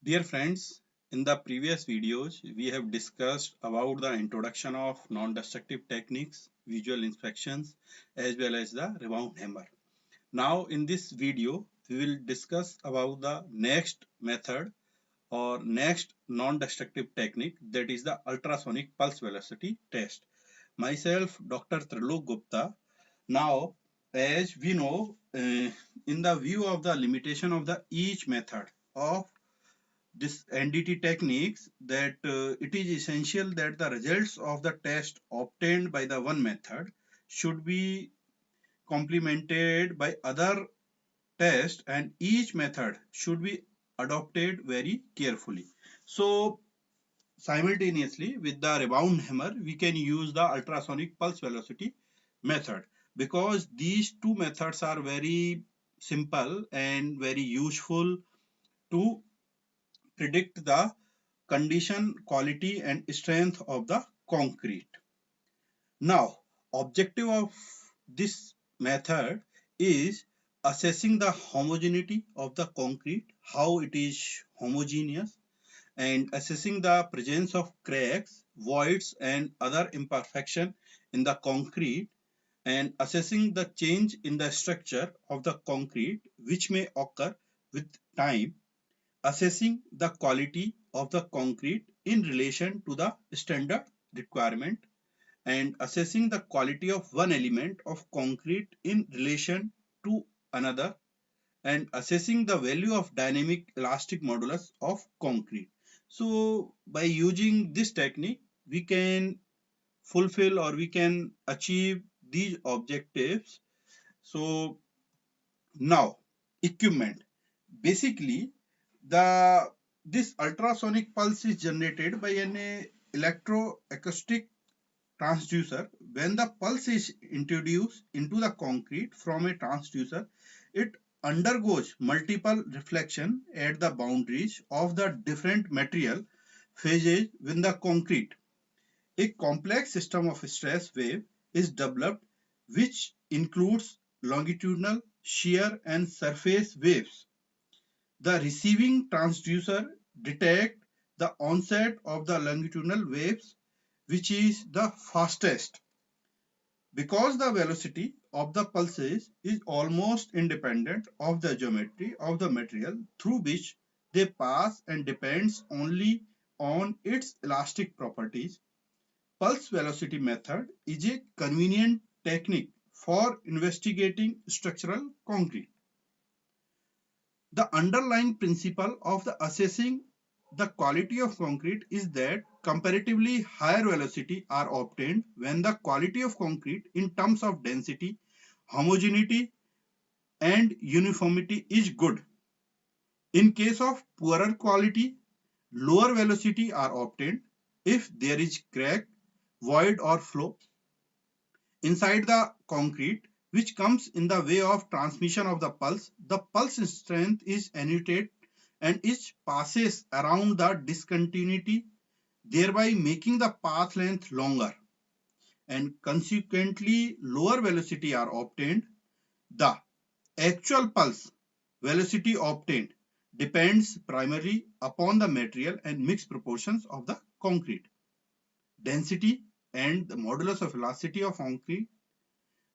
Dear friends, in the previous videos, we have discussed about the introduction of non-destructive techniques, visual inspections, as well as the rebound hammer. Now, in this video, we will discuss about the next method or next non-destructive technique, that is the ultrasonic pulse velocity test. Myself, Dr. Trilok Gupta. Now, as we know, in the view of the limitation of the each method of this NDT techniques, that it is essential that the results of the test obtained by the one method should be complemented by other tests, and each method should be adopted very carefully. So simultaneously with the rebound hammer, we can use the ultrasonic pulse velocity method, because these two methods are very simple and very useful to predict the condition, quality and strength of the concrete. Now, objective of this method is assessing the homogeneity of the concrete, how it is homogeneous, and assessing the presence of cracks, voids and other imperfection in the concrete, and assessing the change in the structure of the concrete which may occur with time, assessing the quality of the concrete in relation to the standard requirement, and assessing the quality of one element of concrete in relation to another, and assessing the value of dynamic elastic modulus of concrete. So by using this technique, we can fulfill or we can achieve these objectives. So now, equipment. Basically, the this ultrasonic pulse is generated by an electroacoustic transducer. When the pulse is introduced into the concrete from a transducer, it undergoes multiple reflection at the boundaries of the different material phases within the concrete. A complex system of stress wave is developed, which includes longitudinal, shear and surface waves. The receiving transducer detects the onset of the longitudinal waves, which is the fastest. Because the velocity of the pulses is almost independent of the geometry of the material through which they pass and depends only on its elastic properties, pulse velocity method is a convenient technique for investigating structural concrete. The underlying principle of the assessing the quality of concrete is that comparatively higher velocity are obtained when the quality of concrete in terms of density, homogeneity and uniformity is good. In case of poorer quality, lower velocity are obtained if there is crack, void or flow inside the concrete, which comes in the way of transmission of the pulse. The pulse strength is annotated and it passes around the discontinuity, thereby making the path length longer, and consequently lower velocity are obtained. The actual pulse velocity obtained depends primarily upon the material and mixed proportions of the concrete, density and the modulus of elasticity of concrete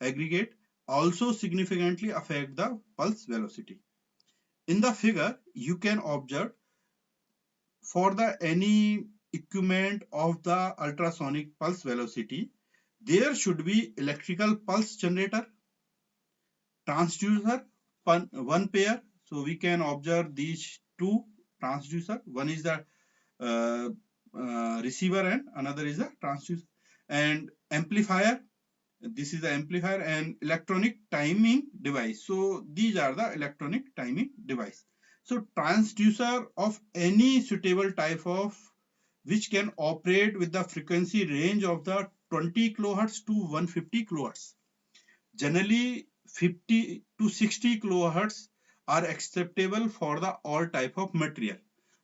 aggregate also significantly affect the pulse velocity. In the figure, you can observe for the any equipment of the ultrasonic pulse velocity, there should be electrical pulse generator, transducer, one pair. So we can observe these two transducer. One is the uh, receiver and another is the transducer, and amplifier. This is the amplifier and electronic timing device. So these are the electronic timing device. So transducer of any suitable type of which can operate with the frequency range of the 20 kilohertz to 150 kilohertz. Generally 50 to 60 kilohertz are acceptable for the all type of material.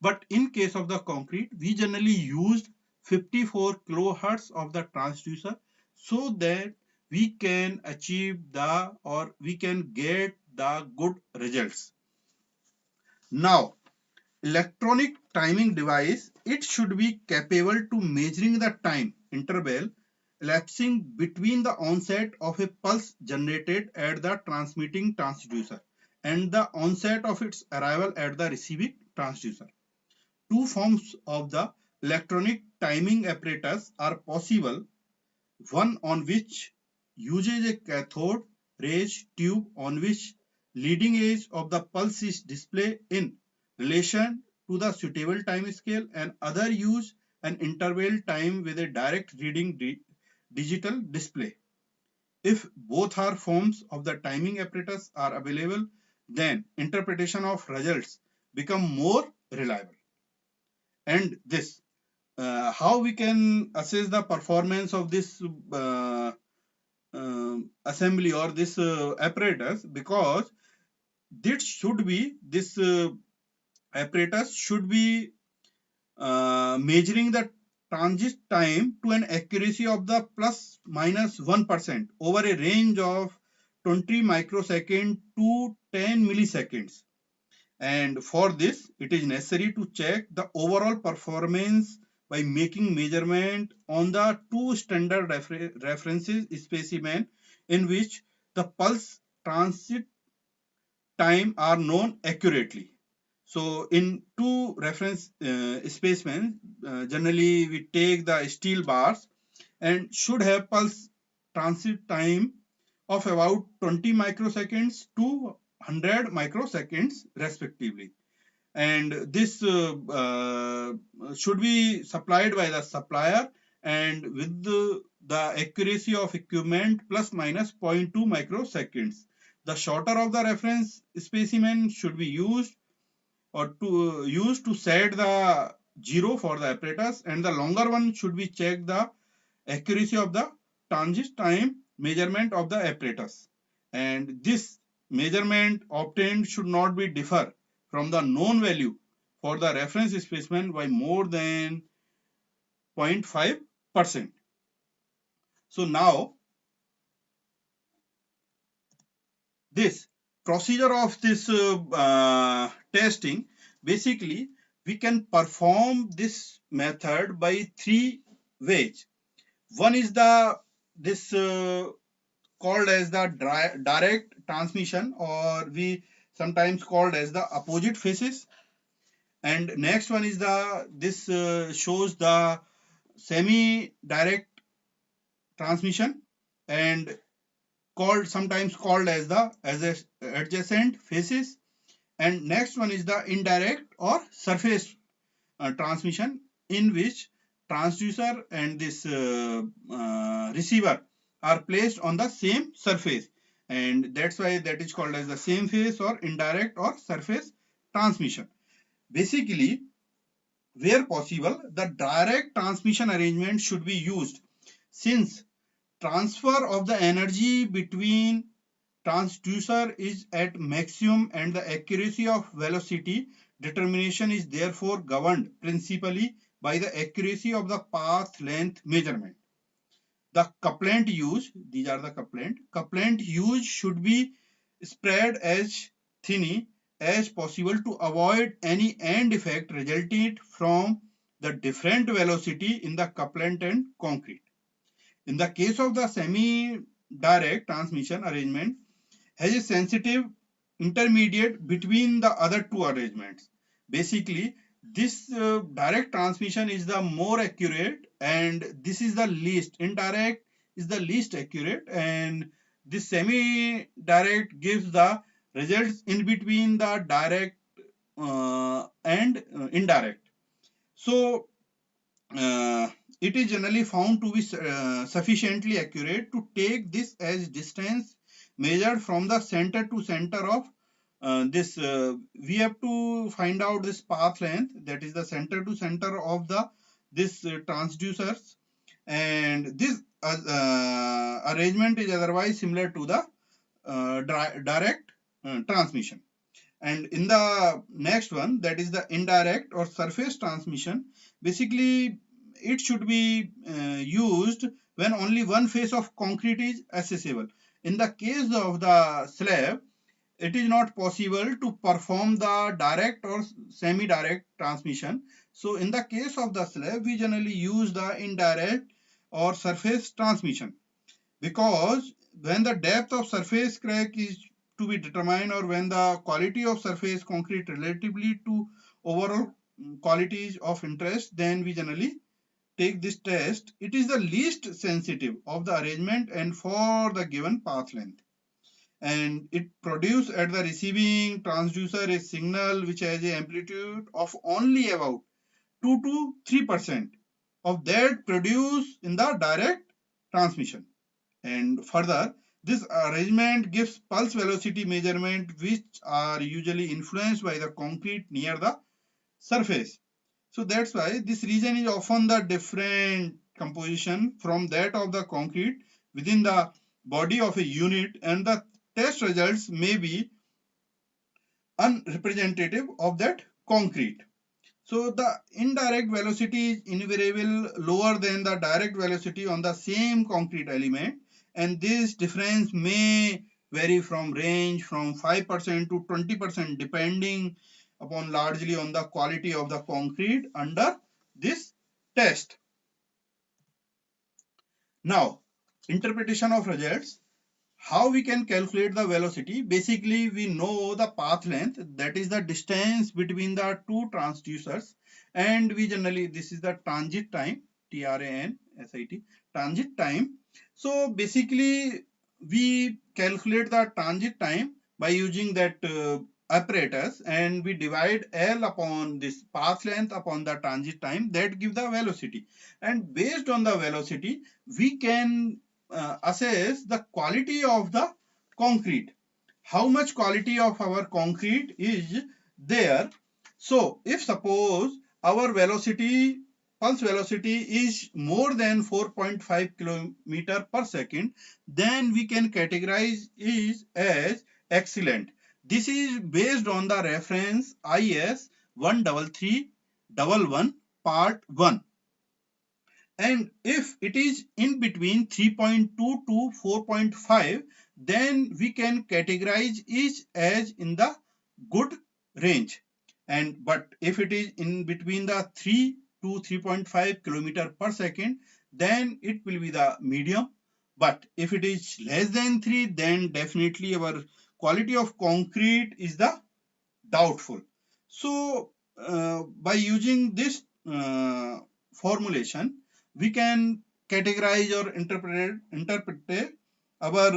But in case of the concrete, we generally used 54 kilohertz of the transducer, so that we can achieve the or we can get the good results. Now, electronic timing device, it should be capable to measuring the time interval elapsing between the onset of a pulse generated at the transmitting transducer and the onset of its arrival at the receiving transducer. Two forms of the electronic timing apparatus are possible, one on which uses a cathode rays tube on which leading edge of the pulse is displayed in relation to the suitable time scale, and other use an interval time with a direct reading digital display. If both are forms of the timing apparatus are available, then interpretation of results become more reliable. And this, how we can assess the performance of this assembly or this apparatus, because this apparatus should be measuring the transit time to an accuracy of the plus minus 1% over a range of 20 microsecond to 10 milliseconds. And for this, it is necessary to check the overall performance by making measurement on the two standard references specimen in which the pulse transit time are known accurately. So in two reference specimens, generally we take the steel bars and should have pulse transit time of about 20 microseconds to 100 microseconds respectively. And this should be supplied by the supplier and with the accuracy of equipment plus minus 0.2 microseconds. The shorter of the reference specimen should be used to set the zero for the apparatus, and the longer one should be checked the accuracy of the transit time measurement of the apparatus. And this measurement obtained should not be differ from the known value for the reference specimen by more than 0.5%. So now this procedure of this testing, basically we can perform this method by three ways. One is the this called as the direct transmission, or we sometimes called as the opposite phases. And next one is the this shows the semi direct transmission, and sometimes called as the adjacent phases. And next one is the indirect or surface transmission, in which transducer and this receiver are placed on the same surface, and that's why that is called as the same phase or indirect or surface transmission. Basically, where possible, the direct transmission arrangement should be used, since transfer of the energy between transducer is at maximum and the accuracy of velocity determination is therefore governed principally by the accuracy of the path length measurement. The couplant used, these are the couplant used should be spread as thinly as possible to avoid any end effect resulting from the different velocity in the couplant and concrete. In the case of the semi-direct transmission arrangement, has a sensitive intermediate between the other two arrangements. Basically, this direct transmission is the more accurate, and this is the least. Indirect is the least accurate, and this semi-direct gives the results in between the direct and indirect. So it is generally found to be sufficiently accurate to take this as distance measured from the center to center of this. We have to find out this path length, that is the center to center of the this transducers, and this arrangement is otherwise similar to the direct transmission. And in the next one, that is the indirect or surface transmission, basically it should be used when only one face of concrete is accessible. In the case of the slab, it is not possible to perform the direct or semi-direct transmission. So in the case of the slab, we generally use the indirect or surface transmission, because when the depth of surface crack is to be determined, or when the quality of surface concrete relatively to overall qualities of interest, then we generally take this test. It is the least sensitive of the arrangement and for the given path length, and it produces at the receiving transducer a signal which has an amplitude of only about 2 to 3% of that produced in the direct transmission. And further, this arrangement gives pulse velocity measurement which are usually influenced by the concrete near the surface. So that's why this region is often the different composition from that of the concrete within the body of a unit, and the test results may be unrepresentative of that concrete. So the indirect velocity is invariably lower than the direct velocity on the same concrete element, and this difference may vary from range from 5% to 20% depending upon largely on the quality of the concrete under this test. Now, interpretation of results. How we can calculate the velocity? Basically, we know the path length, that is the distance between the two transducers, and we generally, this is the transit time, TRANSIT, transit time. So basically, we calculate the transit time by using that apparatus, and we divide L upon this path length upon the transit time, that give the velocity. And based on the velocity, we can assess the quality of the concrete, how much quality of our concrete is there. So if suppose our velocity, pulse velocity is more than 4.5 kilometer per second, then we can categorize it as excellent. This is based on the reference IS 13311 part 1. And if it is in between 3.2 to 4.5, then we can categorize it as in the good range. And but if it is in between the 3 to 3.5 kilometer per second, then it will be the medium. But if it is less than 3, then definitely our quality of concrete is the doubtful. So by using this formulation, we can categorize or interpret our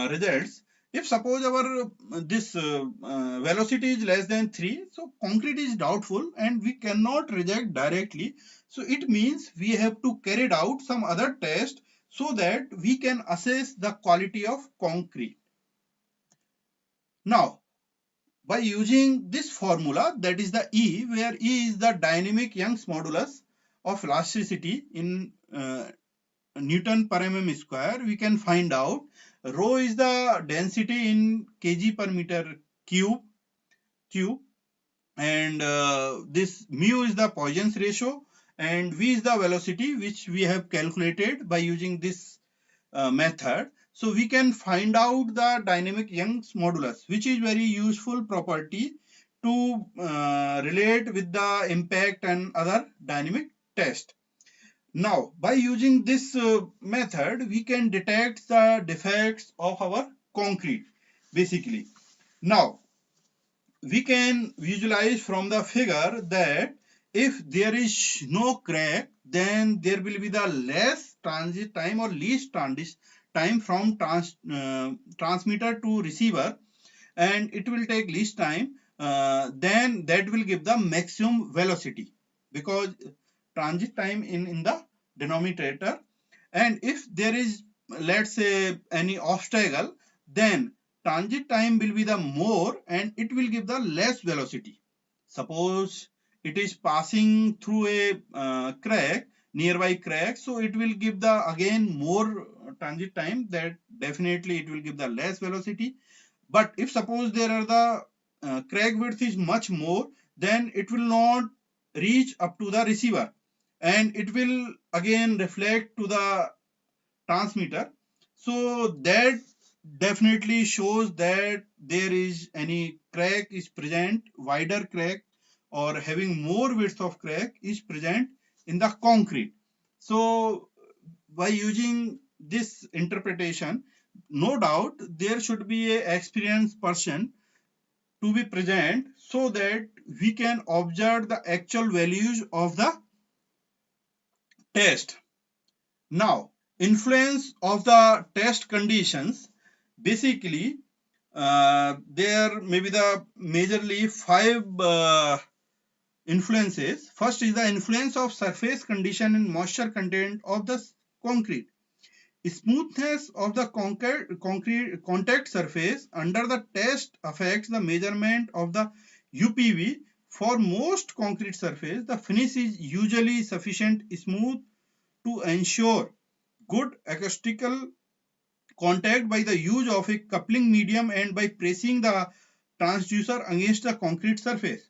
results. If suppose our this velocity is less than 3, so concrete is doubtful and we cannot reject directly. So it means we have to carry out some other test so that we can assess the quality of concrete. Now, by using this formula, that is the E, where E is the dynamic Young's modulus of elasticity in Newton per mm square, we can find out rho is the density in kg per meter cube, and this mu is the Poisson's ratio, and V is the velocity which we have calculated by using this method. So we can find out the dynamic Young's modulus, which is very useful property to relate with the impact and other dynamic test. Now, by using this method, we can detect the defects of our concrete, basically. Now, we can visualize from the figure that if there is no crack, then there will be the less transit time or least transit time from transmitter to receiver, and it will take least time. Then that will give the maximum velocity, because transit time in the denominator. And if there is, let's say, any obstacle, then transit time will be the more and it will give the less velocity. Suppose it is passing through a crack, nearby crack, so it will give the again more transit time, that definitely it will give the less velocity. But if suppose there are the crack width is much more, then it will not reach up to the receiver and it will again reflect to the transmitter. So that definitely shows that there is any crack is present, wider crack or having more width of crack is present in the concrete. So by using this interpretation, no doubt there should be an experienced person to be present so that we can observe the actual values of the test. Now, influence of the test conditions. Basically, there may be the majorly five influences. First is the influence of surface condition and moisture content of the concrete. Smoothness of the concrete contact surface under the test affects the measurement of the UPV. For most concrete surface, the finish is usually sufficient smooth to ensure good acoustical contact by the use of a coupling medium and by pressing the transducer against the concrete surface.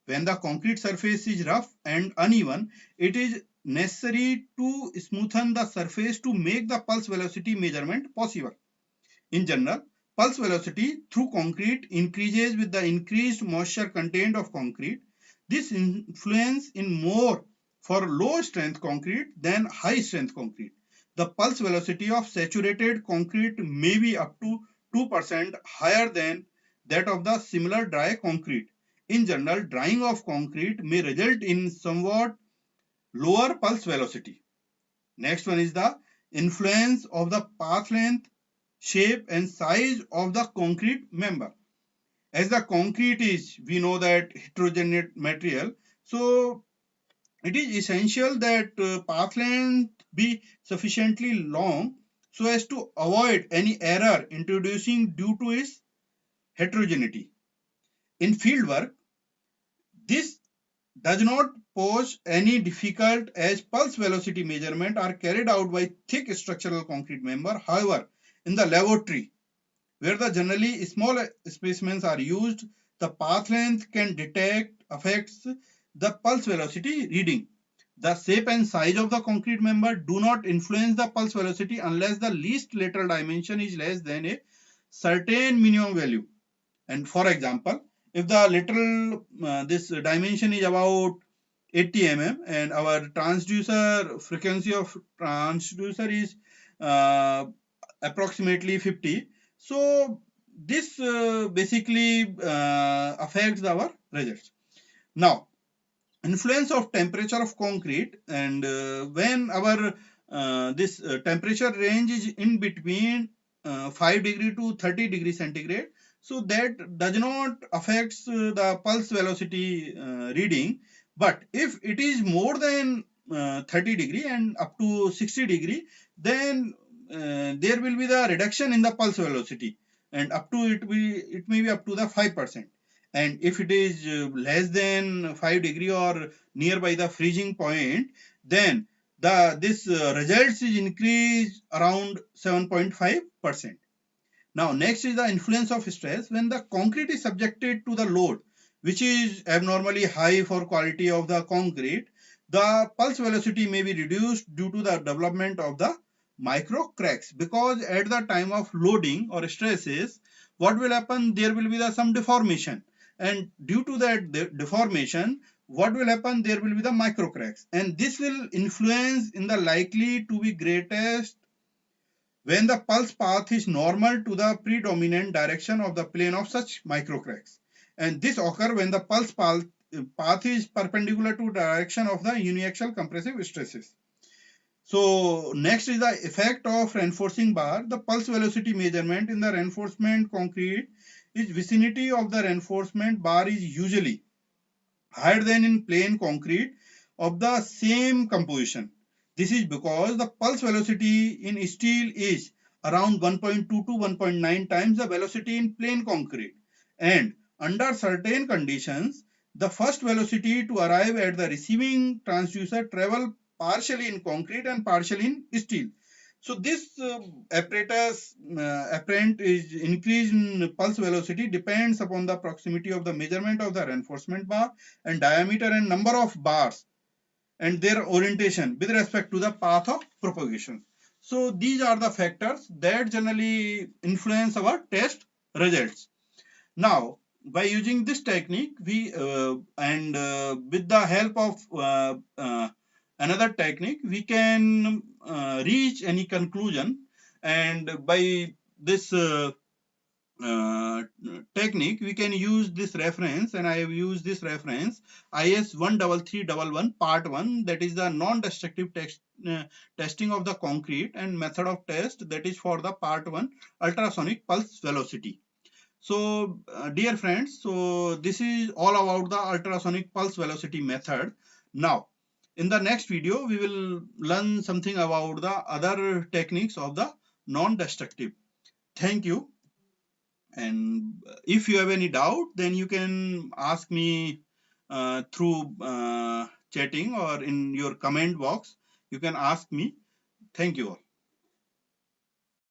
When the concrete surface is rough and uneven, it is necessary to smoothen the surface to make the pulse velocity measurement possible. In general, pulse velocity through concrete increases with the increased moisture content of concrete. This influence in more for low strength concrete than high strength concrete. The pulse velocity of saturated concrete may be up to 2% higher than that of the similar dry concrete. In general, drying of concrete may result in somewhat lower pulse velocity. Next one is the influence of the path length, shape and size of the concrete member. As the concrete is, we know that heterogeneous material, so it is essential that path length be sufficiently long so as to avoid any error introducing due to its heterogeneity. In fieldwork, this does not pose any difficult as pulse velocity measurement are carried out by thick structural concrete member. However, in the laboratory, where the generally small specimens are used, the path length can detect affects the pulse velocity reading. The shape and size of the concrete member do not influence the pulse velocity unless the least lateral dimension is less than a certain minimum value. And for example, if the lateral this dimension is about 80 mm and our transducer frequency of transducer is approximately 50, so this basically affects our results. Now, influence of temperature of concrete, and when our this temperature range is in between 5 degree to 30 degree centigrade, so that does not affects the pulse velocity reading. But if it is more than 30 degree and up to 60 degree, then there will be the reduction in the pulse velocity, and up to it may be up to the 5%. And if it is less than 5 degree or nearby the freezing point, then this results is increased around 7.5%. Now next is the influence of stress. When the concrete is subjected to the load which is abnormally high for quality of the concrete, the pulse velocity may be reduced due to the development of the micro cracks, because at the time of loading or stresses, what will happen, there will be some deformation, and due to that deformation, what will happen, there will be the micro cracks, and this will influence in the likely to be greatest when the pulse path is normal to the predominant direction of the plane of such microcracks. And this occurs when the pulse path is perpendicular to direction of the uniaxial compressive stresses. So next is the effect of reinforcing bar. The pulse velocity measurement in the reinforcement concrete is vicinity of the reinforcement bar is usually higher than in plain concrete of the same composition. This is because the pulse velocity in steel is around 1.2 to 1.9 times the velocity in plain concrete. And under certain conditions, the first velocity to arrive at the receiving transducer travel partially in concrete and partially in steel. So this apparent is increase in pulse velocity depends upon the proximity of the measurement of the reinforcement bar and diameter and number of bars and their orientation with respect to the path of propagation. So these are the factors that generally influence our test results. Now, by using this technique, we with the help of another technique, we can reach any conclusion. And by this uh, technique, we can use this reference, and I have used this reference IS 13311 part 1, that is the non-destructive testing of the concrete, and method of test, that is for the part 1 ultrasonic pulse velocity. So dear friends, so this is all about the ultrasonic pulse velocity method. Now in the next video we will learn something about the other techniques of the non-destructive. Thank you. And if you have any doubt, then you can ask me through chatting or in your comment box. You can ask me. Thank you all.